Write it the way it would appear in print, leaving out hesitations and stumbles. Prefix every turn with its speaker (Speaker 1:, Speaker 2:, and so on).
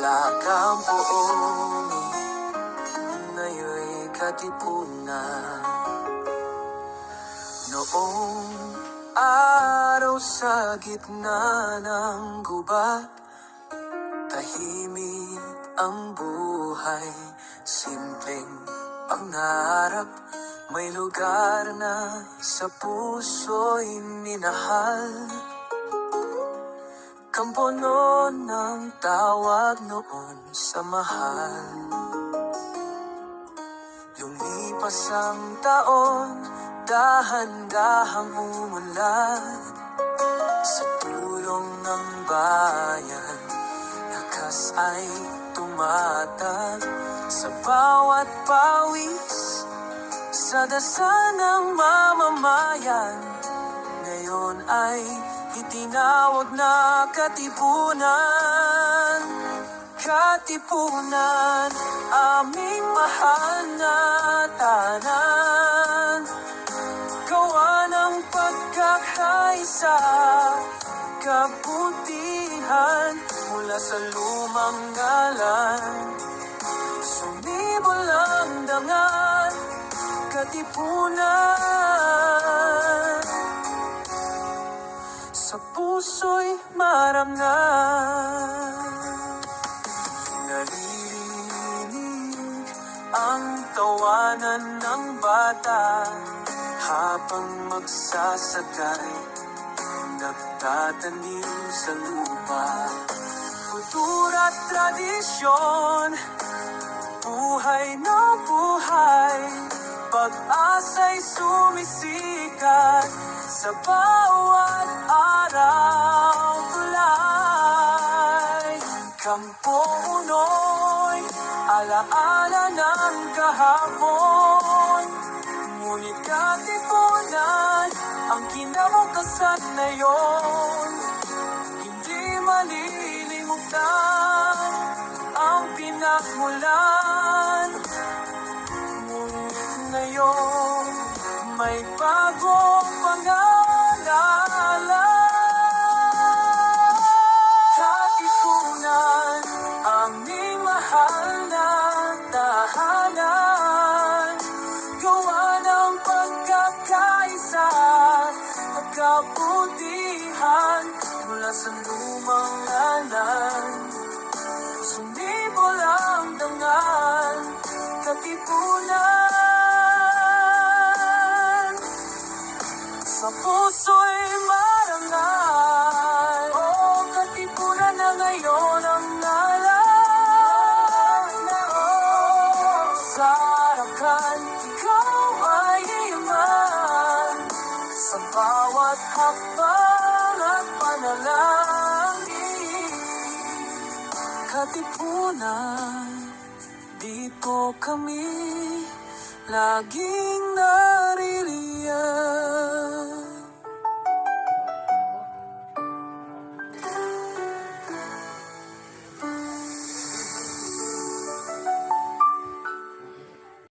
Speaker 1: Lakang poong ngayon'y katipunan. Noong araw sa gitna ng gubat, tahimik ang buhay, simpleng pangarap. May lugar na sa puso'y minahal. Kampuno ng tawag noon sa mahal. Lumipas ang taon, dahan-dahang umunlad. Sa tulong ng bayan, lakas ay tumatag. Sa bawat pawis, sa dasal ng mamamayan, ngayon ay itinawag na katipunan. Katipunan, aming mahal na tahanan. Gawa ng pagkakaisa, kabutihan mula sa lumang ngalan. Sumibol ang dangal, katipunan. Sa puso'y marangal. Naririnig ang tawanan ng bata habang magsasakay, nagtatanim sa lupa. Kultura at tradisyon, buhay na buhay, pag-asa'y sumisikat sa bawat araw. Tulay, Kampo Unoy, alaala ng kahapon. Ngunit katipunan ang kinabukasan na yon. Hindi malilimutan ang pinagmulan. Ngunit ngayon may bagong pangalaala. Katipunan, aming mahal na tahanan. Gawa ng pagkakaisa at kabutihan mula sa lumang ngalan. Sumibol ang dangal, katipunan. Sa puso'y marangal, oh, katipunan na ngayon ang ngalan. Sa harapan, ikaw ay iman. Sa bawat hakbang at panalangin, katipunan, dito kami laging naririyan.